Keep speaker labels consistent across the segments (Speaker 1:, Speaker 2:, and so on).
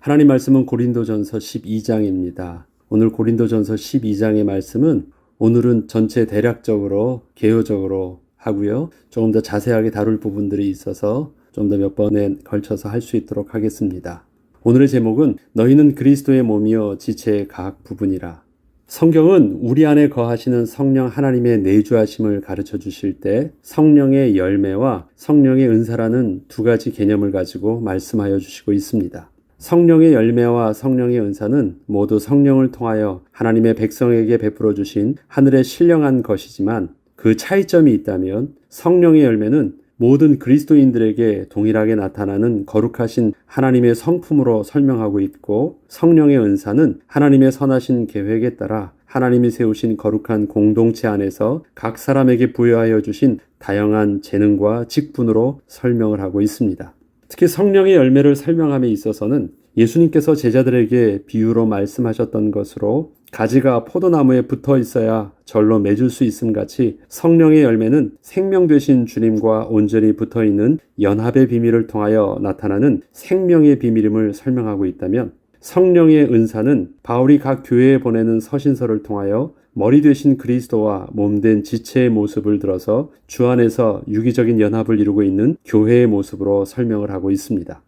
Speaker 1: 하나님 말씀은 고린도전서 12장입니다. 오늘 고린도전서 12장의 말씀은 오늘은 전체 대략적으로 개요적으로 하고요. 조금 더 자세하게 다룰 부분들이 있어서 좀 더 몇 번에 걸쳐서 할 수 있도록 하겠습니다. 오늘의 제목은 너희는 그리스도의 몸이요 지체의 각 부분이라. 성경은 우리 안에 거하시는 성령 하나님의 내주하심을 가르쳐 주실 때 성령의 열매와 성령의 은사라는 두 가지 개념을 가지고 말씀하여 주시고 있습니다. 성령의 열매와 성령의 은사는 모두 성령을 통하여 하나님의 백성에게 베풀어 주신 하늘의 신령한 것이지만 그 차이점이 있다면 성령의 열매는 모든 그리스도인들에게 동일하게 나타나는 거룩하신 하나님의 성품으로 설명하고 있고, 성령의 은사는 하나님의 선하신 계획에 따라 하나님이 세우신 거룩한 공동체 안에서 각 사람에게 부여하여 주신 다양한 재능과 직분으로 설명을 하고 있습니다. 특히 성령의 열매를 설명함에 있어서는 예수님께서 제자들에게 비유로 말씀하셨던 것으로 가지가 포도나무에 붙어 있어야 절로 맺을 수 있음 같이 성령의 열매는 생명 되신 주님과 온전히 붙어 있는 연합의 비밀을 통하여 나타나는 생명의 비밀임을 설명하고 있다면, 성령의 은사는 바울이 각 교회에 보내는 서신서를 통하여 머리 되신 그리스도와 몸된 지체의 모습을 들어서 주 안에서 유기적인 연합을 이루고 있는 교회의 모습으로 설명을 하고 있습니다.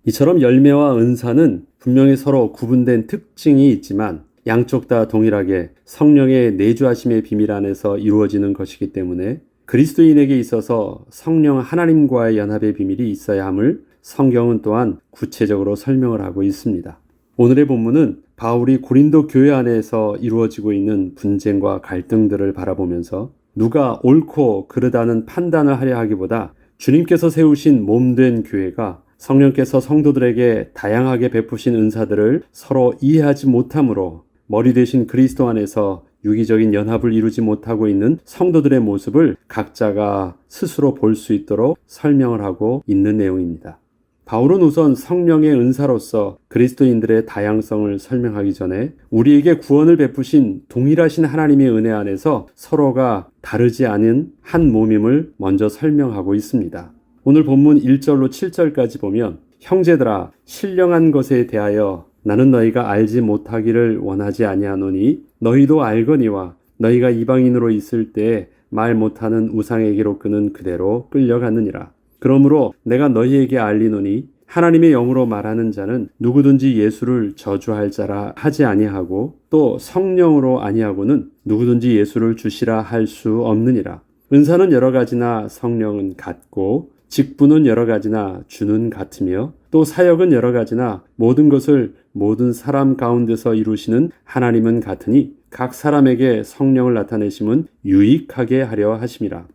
Speaker 1: 이처럼 열매와 은사는 분명히 서로 구분된 특징이 있지만 양쪽 다 동일하게 성령의 내주하심의 비밀 안에서 이루어지는 것이기 때문에 그리스도인에게 있어서 성령 하나님과의 연합의 비밀이 있어야 함을 성경은 또한 구체적으로 설명을 하고 있습니다. 오늘의 본문은 바울이 고린도 교회 안에서 이루어지고 있는 분쟁과 갈등들을 바라보면서 누가 옳고 그르다는 판단을 하려 하기보다 주님께서 세우신 몸된 교회가 성령께서 성도들에게 다양하게 베푸신 은사들을 서로 이해하지 못함으로 머리 되신 그리스도 안에서 유기적인 연합을 이루지 못하고 있는 성도들의 모습을 각자가 스스로 볼 수 있도록 설명을 하고 있는 내용입니다. 바울은 우선 성령의 은사로서 그리스도인들의 다양성을 설명하기 전에 우리에게 구원을 베푸신 동일하신 하나님의 은혜 안에서 서로가 다르지 않은 한 몸임을 먼저 설명하고 있습니다. 오늘 본문 1절로 7절까지 보면, 형제들아 신령한 것에 대하여 나는 너희가 알지 못하기를 원하지 아니하노니 너희도 알거니와 너희가 이방인으로 있을 때에 말 못하는 우상에게로 끄는 그대로 끌려갔느니라. 그러므로 내가 너희에게 알리노니 하나님의 영으로 말하는 자는 누구든지 예수를 저주할 자라 하지 아니하고 또 성령으로 아니하고는 누구든지 예수를 주시라 할 수 없느니라. 은사는 여러 가지나 성령은 같고 직분은 여러 가지나 주는 같으며 또 사역은 여러 가지나 모든 것을 모든 사람 가운데서 이루시는 하나님은 같으니 각 사람에게 성령을 나타내심은 유익하게 하려 하심이라.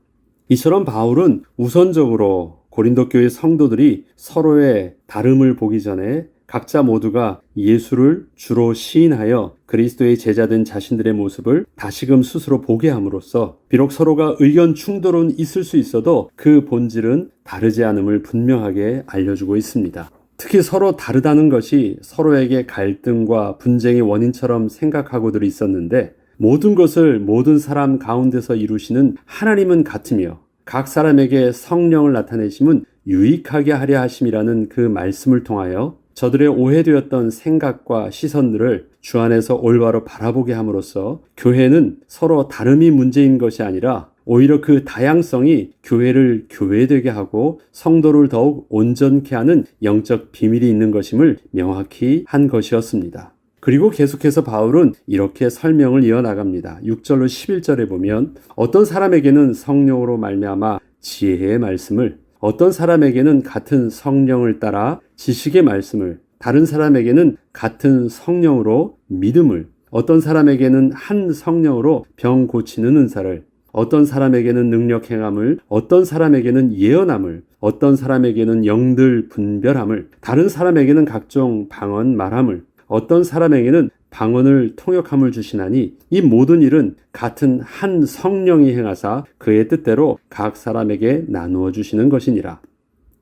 Speaker 1: 이처럼 바울은 우선적으로 고린도 교회 성도들이 서로의 다름을 보기 전에 각자 모두가 예수를 주로 시인하여 그리스도의 제자된 자신들의 모습을 다시금 스스로 보게 함으로써 비록 서로가 의견 충돌은 있을 수 있어도 그 본질은 다르지 않음을 분명하게 알려주고 있습니다. 특히 서로 다르다는 것이 서로에게 갈등과 분쟁의 원인처럼 생각하고들 있었는데, 모든 것을 모든 사람 가운데서 이루시는 하나님은 같으며 각 사람에게 성령을 나타내심은 유익하게 하려 하심이라는 그 말씀을 통하여 저들의 오해되었던 생각과 시선들을 주 안에서 올바로 바라보게 함으로써 교회는 서로 다름이 문제인 것이 아니라 오히려 그 다양성이 교회를 교회되게 하고 성도를 더욱 온전케 하는 영적 비밀이 있는 것임을 명확히 한 것이었습니다. 그리고 계속해서 바울은 이렇게 설명을 이어나갑니다. 6절로 11절에 보면, 어떤 사람에게는 성령으로 말미암아 지혜의 말씀을, 어떤 사람에게는 같은 성령을 따라 지식의 말씀을, 다른 사람에게는 같은 성령으로 믿음을, 어떤 사람에게는 한 성령으로 병 고치는 은사를, 어떤 사람에게는 능력 행함을, 어떤 사람에게는 예언함을, 어떤 사람에게는 영들 분별함을, 다른 사람에게는 각종 방언 말함을, 어떤 사람에게는 방언을 통역함을 주시나니 이 모든 일은 같은 한 성령이 행하사 그의 뜻대로 각 사람에게 나누어 주시는 것이니라.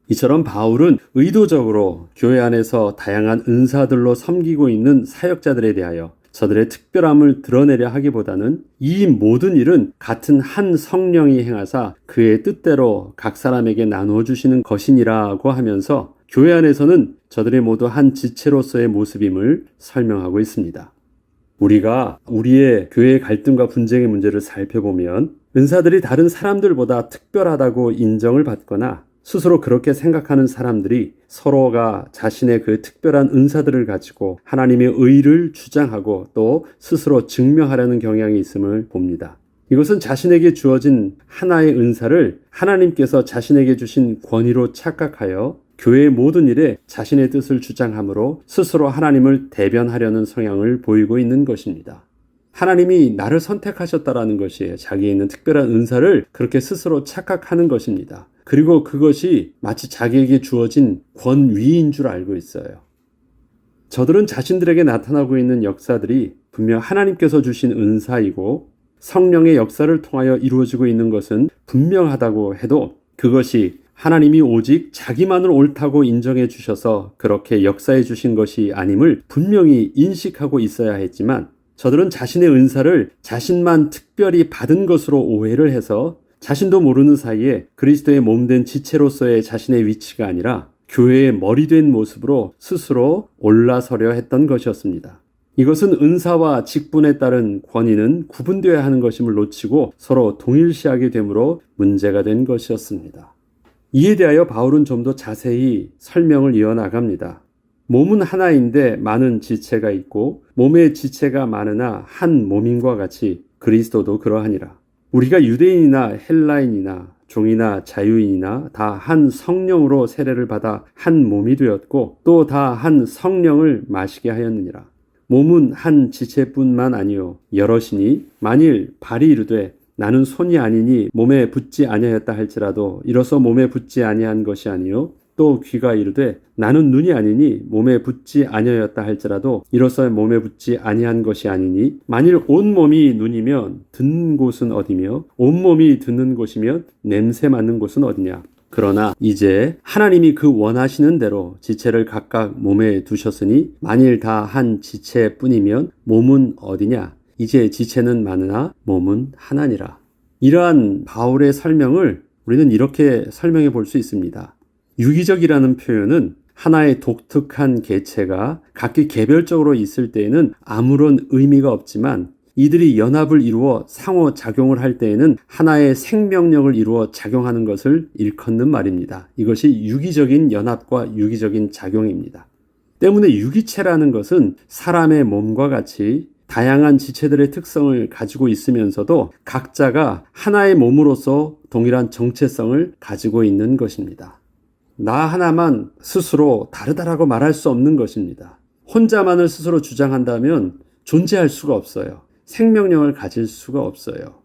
Speaker 1: 이처럼 바울은 의도적으로 교회 안에서 다양한 은사들로 섬기고 있는 사역자들에 대하여 저들의 특별함을 드러내려 하기보다는 이 모든 일은 같은 한 성령이 행하사 그의 뜻대로 각 사람에게 나누어 주시는 것이니라고 하면서 교회 안에서는 저들이 모두 한 지체로서의 모습임을 설명하고 있습니다. 우리가 우리의 교회의 갈등과 분쟁의 문제를 살펴보면 은사들이 다른 사람들보다 특별하다고 인정을 받거나 스스로 그렇게 생각하는 사람들이 서로가 자신의 그 특별한 은사들을 가지고 하나님의 의를 주장하고 또 스스로 증명하려는 경향이 있음을 봅니다. 이것은 자신에게 주어진 하나의 은사를 하나님께서 자신에게 주신 권위로 착각하여 교회의 모든 일에 자신의 뜻을 주장함으로 스스로 하나님을 대변하려는 성향을 보이고 있는 것입니다. 하나님이 나를 선택하셨다라는 것이 자기에 있는 특별한 은사를 그렇게 스스로 착각하는 것입니다. 그리고 그것이 마치 자기에게 주어진 권위인 줄 알고 있어요. 저들은 자신들에게 나타나고 있는 역사들이 분명 하나님께서 주신 은사이고 성령의 역사를 통하여 이루어지고 있는 것은 분명하다고 해도 그것이 하나님이 오직 자기만을 옳다고 인정해 주셔서 그렇게 역사해 주신 것이 아님을 분명히 인식하고 있어야 했지만 저들은 자신의 은사를 자신만 특별히 받은 것으로 오해를 해서 자신도 모르는 사이에 그리스도의 몸된 지체로서의 자신의 위치가 아니라 교회의 머리된 모습으로 스스로 올라서려 했던 것이었습니다. 이것은 은사와 직분에 따른 권위는 구분되어야 하는 것임을 놓치고 서로 동일시하게 되므로 문제가 된 것이었습니다. 이에 대하여 바울은 좀 더 자세히 설명을 이어나갑니다. 몸은 하나인데 많은 지체가 있고 몸의 지체가 많으나 한 몸인과 같이 그리스도도 그러하니라. 우리가 유대인이나 헬라인이나 종이나 자유인이나 다 한 성령으로 세례를 받아 한 몸이 되었고 또 다 한 성령을 마시게 하였느니라. 몸은 한 지체뿐만 아니요 여럿이니 만일 발이 이르되 나는 손이 아니니 몸에 붙지 아니하였다 할지라도 이로써 몸에 붙지 아니한 것이 아니요 또 귀가 이르되 나는 눈이 아니니 몸에 붙지 아니하였다 할지라도 이로써 몸에 붙지 아니한 것이 아니니 만일 온몸이 눈이면 듣는 곳은 어디며 온몸이 듣는 곳이면 냄새 맡는 곳은 어디냐. 그러나 이제 하나님이 그 원하시는 대로 지체를 각각 몸에 두셨으니 만일 다 한 지체뿐이면 몸은 어디냐. 이제 지체는 많으나 몸은 하나니라. 이러한 바울의 설명을 우리는 이렇게 설명해 볼 수 있습니다. 유기적이라는 표현은 하나의 독특한 개체가 각기 개별적으로 있을 때에는 아무런 의미가 없지만 이들이 연합을 이루어 상호작용을 할 때에는 하나의 생명력을 이루어 작용하는 것을 일컫는 말입니다. 이것이 유기적인 연합과 유기적인 작용입니다. 때문에 유기체라는 것은 사람의 몸과 같이 다양한 지체들의 특성을 가지고 있으면서도 각자가 하나의 몸으로서 동일한 정체성을 가지고 있는 것입니다. 나 하나만 스스로 다르다라고 말할 수 없는 것입니다. 혼자만을 스스로 주장한다면 존재할 수가 없어요. 생명력을 가질 수가 없어요.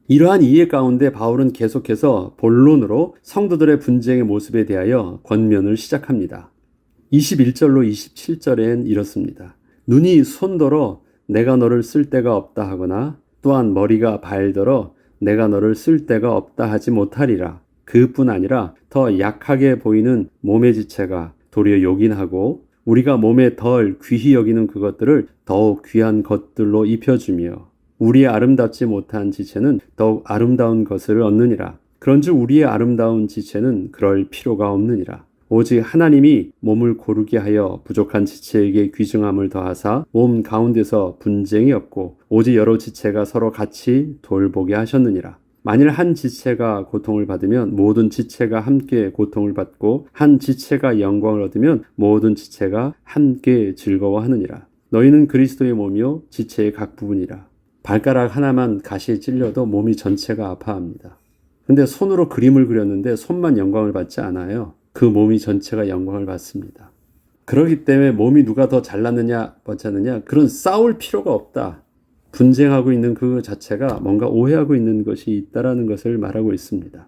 Speaker 1: 이러한 이해 가운데 바울은 계속해서 본론으로 성도들의 분쟁의 모습에 대하여 권면을 시작합니다. 21절로 27절엔 이렇습니다. 눈이 손더러 내가 너를 쓸 데가 없다 하거나 또한 머리가 발더러 내가 너를 쓸 데가 없다 하지 못하리라. 그뿐 아니라 더 약하게 보이는 몸의 지체가 도리어 요긴하고 우리가 몸에 덜 귀히 여기는 그것들을 더욱 귀한 것들로 입혀주며 우리의 아름답지 못한 지체는 더욱 아름다운 것을 얻느니라. 그런즉 우리의 아름다운 지체는 그럴 필요가 없느니라. 오직 하나님이 몸을 고르게 하여 부족한 지체에게 귀중함을 더하사 몸 가운데서 분쟁이 없고 오직 여러 지체가 서로 같이 돌보게 하셨느니라. 만일 한 지체가 고통을 받으면 모든 지체가 함께 고통을 받고 한 지체가 영광을 얻으면 모든 지체가 함께 즐거워하느니라. 너희는 그리스도의 몸이요 지체의 각 부분이라. 발가락 하나만 가시에 찔려도 몸이 전체가 아파합니다. 근데 손으로 그림을 그렸는데 손만 영광을 받지 않아요. 그 몸이 전체가 영광을 받습니다. 그렇기 때문에 몸이 누가 더 잘났느냐 못하느냐 그런 싸울 필요가 없다. 분쟁하고 있는 그 자체가 뭔가 오해하고 있는 것이 있다라는 것을 말하고 있습니다.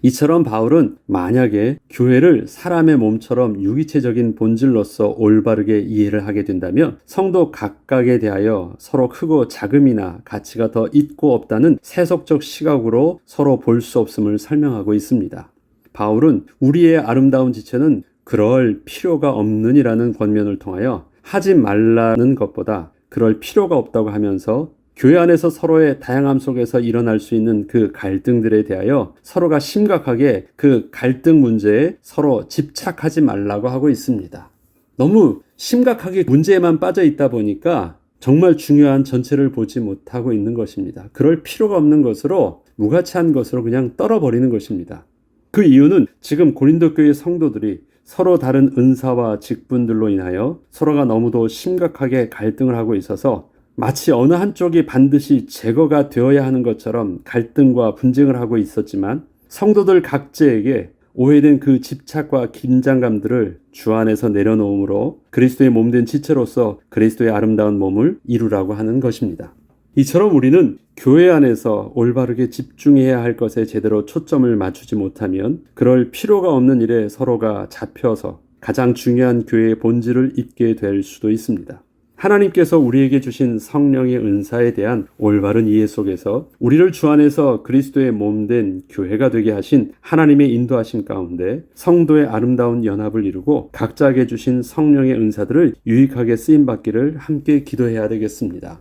Speaker 1: 이처럼 바울은 만약에 교회를 사람의 몸처럼 유기체적인 본질로서 올바르게 이해를 하게 된다면 성도 각각에 대하여 서로 크고 작음이나 가치가 더 있고 없다는 세속적 시각으로 서로 볼 수 없음을 설명하고 있습니다. 바울은 우리의 아름다운 지체는 그럴 필요가 없느니라는 권면을 통하여 하지 말라는 것보다 그럴 필요가 없다고 하면서 교회 안에서 서로의 다양함 속에서 일어날 수 있는 그 갈등들에 대하여 서로가 심각하게 그 갈등 문제에 서로 집착하지 말라고 하고 있습니다. 너무 심각하게 문제에만 빠져 있다 보니까 정말 중요한 전체를 보지 못하고 있는 것입니다. 그럴 필요가 없는 것으로 무가치한 것으로 그냥 떨어버리는 것입니다. 그 이유는 지금 고린도 교회 성도들이 서로 다른 은사와 직분들로 인하여 서로가 너무도 심각하게 갈등을 하고 있어서 마치 어느 한쪽이 반드시 제거가 되어야 하는 것처럼 갈등과 분쟁을 하고 있었지만 성도들 각자에게 오해된 그 집착과 긴장감들을 주 안에서 내려놓음으로 그리스도의 몸된 지체로서 그리스도의 아름다운 몸을 이루라고 하는 것입니다. 이처럼 우리는 교회 안에서 올바르게 집중해야 할 것에 제대로 초점을 맞추지 못하면 그럴 필요가 없는 일에 서로가 잡혀서 가장 중요한 교회의 본질을 잊게 될 수도 있습니다. 하나님께서 우리에게 주신 성령의 은사에 대한 올바른 이해 속에서 우리를 주 안에서 그리스도의 몸된 교회가 되게 하신 하나님의 인도하심 가운데 성도의 아름다운 연합을 이루고 각자에게 주신 성령의 은사들을 유익하게 쓰임받기를 함께 기도해야 되겠습니다.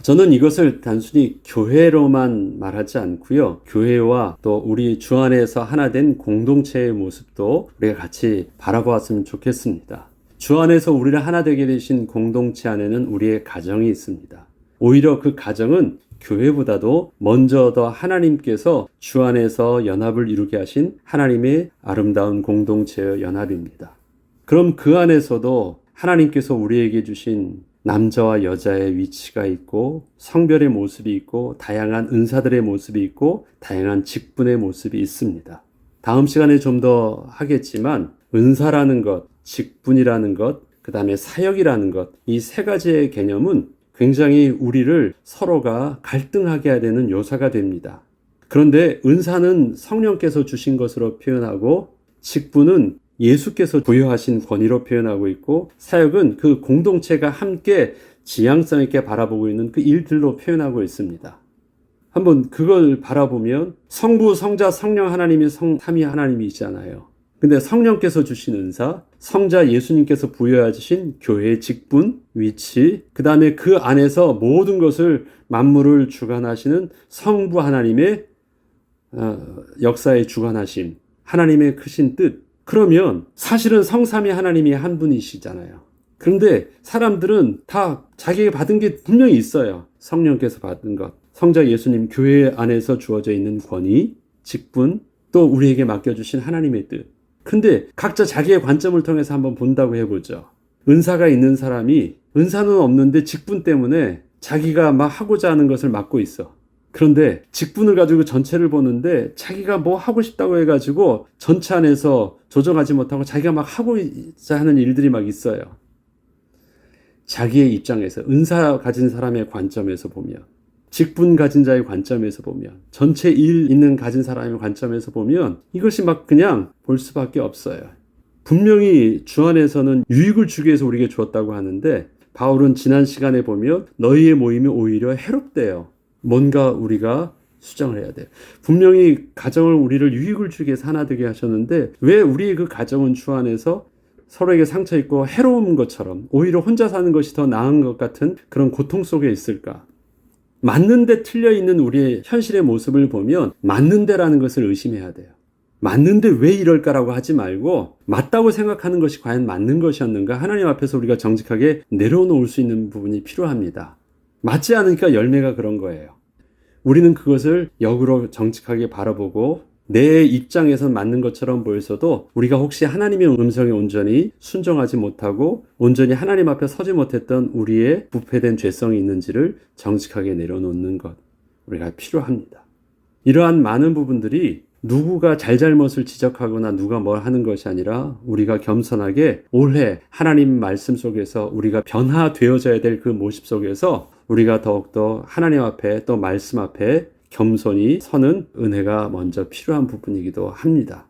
Speaker 1: 저는 이것을 단순히 교회로만 말하지 않고요. 교회와 또 우리 주 안에서 하나 된 공동체의 모습도 우리가 같이 바라보았으면 좋겠습니다. 주 안에서 우리를 하나 되게 되신 공동체 안에는 우리의 가정이 있습니다. 오히려 그 가정은 교회보다도 먼저 더 하나님께서 주 안에서 연합을 이루게 하신 하나님의 아름다운 공동체의 연합입니다. 그럼 그 안에서도 하나님께서 우리에게 주신 남자와 여자의 위치가 있고 성별의 모습이 있고 다양한 은사들의 모습이 있고 다양한 직분의 모습이 있습니다. 다음 시간에 좀 더 하겠지만 은사라는 것, 직분이라는 것, 그 다음에 사역이라는 것, 이 세 가지의 개념은 굉장히 우리를 서로가 갈등하게 되는 요소가 됩니다. 그런데 은사는 성령께서 주신 것으로 표현하고 직분은 예수께서 부여하신 권위로 표현하고 있고 사역은 그 공동체가 함께 지향성 있게 바라보고 있는 그 일들로 표현하고 있습니다. 한번 그걸 바라보면 성부, 성자, 성령 하나님이 삼위 하나님이잖아요. 근데 성령께서 주신 은사, 성자 예수님께서 부여하신 교회의 직분, 위치, 그 다음에 그 안에서 모든 것을 만물을 주관하시는 성부 하나님의 역사에 주관하심, 하나님의 크신 뜻. 그러면 사실은 성삼위 하나님이 한 분이시잖아요. 그런데 사람들은 다 자기가 받은 게 분명히 있어요. 성령께서 받은 것, 성자 예수님 교회 안에서 주어져 있는 권위, 직분, 또 우리에게 맡겨주신 하나님의 뜻. 근데 각자 자기의 관점을 통해서 한번 본다고 해보죠. 은사가 있는 사람이 은사는 없는데 직분 때문에 자기가 막 하고자 하는 것을 맡고 있어. 그런데 직분을 가지고 전체를 보는데 자기가 뭐 하고 싶다고 해가지고 전체 안에서 조정하지 못하고 자기가 막 하고자 하는 일들이 막 있어요. 자기의 입장에서 은사 가진 사람의 관점에서 보면, 직분 가진 자의 관점에서 보면, 전체 일 있는 가진 사람의 관점에서 보면 이것이 막 그냥 볼 수밖에 없어요. 분명히 주 안에서는 유익을 주기 위해서 우리에게 주었다고 하는데 바울은 지난 시간에 보면 너희의 모임이 오히려 해롭대요. 뭔가 우리가 수정을 해야 돼요. 분명히 가정을 우리를 유익을 주기 위해서 하나 되게 하셨는데 왜 우리의 그 가정은 주 안에서 서로에게 상처 있고 해로운 것처럼 오히려 혼자 사는 것이 더 나은 것 같은 그런 고통 속에 있을까? 맞는데 틀려 있는 우리의 현실의 모습을 보면 맞는데라는 것을 의심해야 돼요. 맞는데 왜 이럴까라고 하지 말고 맞다고 생각하는 것이 과연 맞는 것이었는가? 하나님 앞에서 우리가 정직하게 내려놓을 수 있는 부분이 필요합니다. 맞지 않으니까 열매가 그런 거예요. 우리는 그것을 역으로 정직하게 바라보고 내 입장에선 맞는 것처럼 보여서도 우리가 혹시 하나님의 음성에 온전히 순종하지 못하고 온전히 하나님 앞에 서지 못했던 우리의 부패된 죄성이 있는지를 정직하게 내려놓는 것, 우리가 필요합니다. 이러한 많은 부분들이 누구가 잘잘못을 지적하거나 누가 뭘 하는 것이 아니라 우리가 겸손하게 올해 하나님 말씀 속에서 우리가 변화되어져야 될 그 모습 속에서 우리가 더욱더 하나님 앞에 또 말씀 앞에 겸손히 서는 은혜가 먼저 필요한 부분이기도 합니다.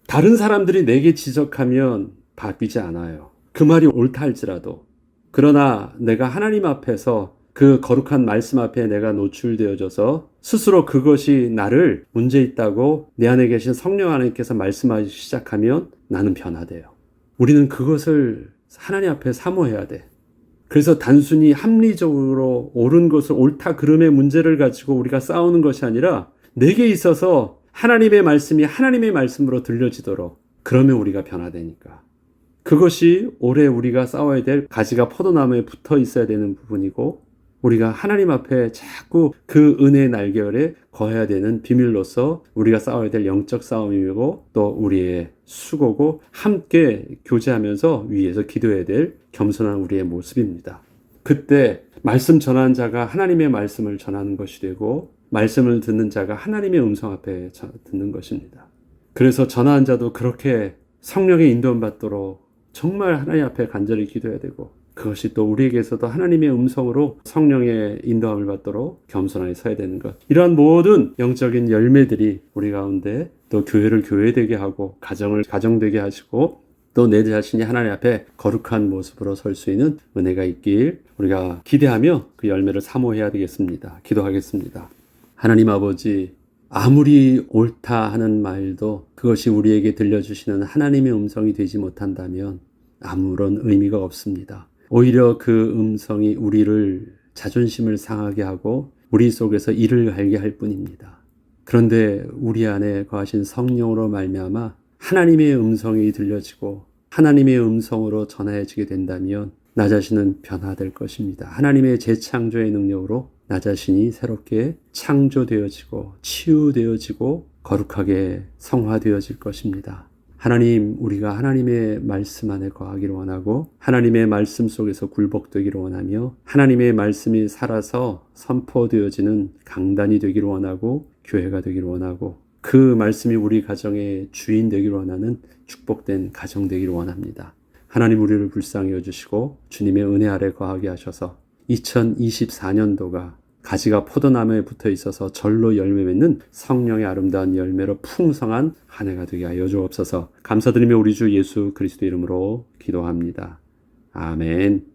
Speaker 1: 다른 사람들이 내게 지적하면 바뀌지 않아요. 그 말이 옳다 할지라도. 그러나 내가 하나님 앞에서 그 거룩한 말씀 앞에 내가 노출되어져서 스스로 그것이 나를 문제 있다고 내 안에 계신 성령 하나님께서 말씀하기 시작하면 나는 변화돼요. 우리는 그것을 하나님 앞에 사모해야 돼. 그래서 단순히 합리적으로 옳은 것을 옳다 그름의 문제를 가지고 우리가 싸우는 것이 아니라 내게 있어서 하나님의 말씀이 하나님의 말씀으로 들려지도록, 그러면 우리가 변화되니까. 그것이 올해 우리가 싸워야 될 가지가 포도나무에 붙어 있어야 되는 부분이고, 우리가 하나님 앞에 자꾸 그 은혜의 날개열에 거해야 되는 비밀로서 우리가 싸워야 될 영적 싸움이고, 또 우리의 수고고, 함께 교제하면서 위에서 기도해야 될 겸손한 우리의 모습입니다. 그때 말씀 전하는 자가 하나님의 말씀을 전하는 것이 되고, 말씀을 듣는 자가 하나님의 음성 앞에 듣는 것입니다. 그래서 전하는 자도 그렇게 성령의 인도함 받도록 정말 하나님 앞에 간절히 기도해야 되고, 그것이 또 우리에게서도 하나님의 음성으로 성령의 인도함을 받도록 겸손하게 서야 되는 것. 이러한 모든 영적인 열매들이 우리 가운데 또 교회를 교회되게 하고, 가정을 가정되게 하시고, 또 내 자신이 하나님 앞에 거룩한 모습으로 설 수 있는 은혜가 있길 우리가 기대하며 그 열매를 사모해야 되겠습니다. 기도하겠습니다. 하나님 아버지, 아무리 옳다 하는 말도 그것이 우리에게 들려주시는 하나님의 음성이 되지 못한다면 아무런 의미가 없습니다. 오히려 그 음성이 우리를 자존심을 상하게 하고 우리 속에서 이를 갈게 할 뿐입니다. 그런데 우리 안에 거하신 성령으로 말미암아 하나님의 음성이 들려지고 하나님의 음성으로 전해지게 된다면 나 자신은 변화될 것입니다. 하나님의 재창조의 능력으로 나 자신이 새롭게 창조되어지고 치유되어지고 거룩하게 성화되어질 것입니다. 하나님, 우리가 하나님의 말씀 안에 거하기를 원하고 하나님의 말씀 속에서 굴복되기를 원하며 하나님의 말씀이 살아서 선포되어지는 강단이 되기를 원하고 교회가 되기를 원하고 그 말씀이 우리 가정의 주인 되기를 원하는 축복된 가정 되기를 원합니다. 하나님, 우리를 불쌍히 여주시고 주님의 은혜 아래 거하게 하셔서 2024년도가 가지가 포도나무에 붙어 있어서 절로 열매 맺는 성령의 아름다운 열매로 풍성한 한 해가 되게 하여 주옵소서. 감사드리며 우리 주 예수 그리스도 이름으로 기도합니다. 아멘.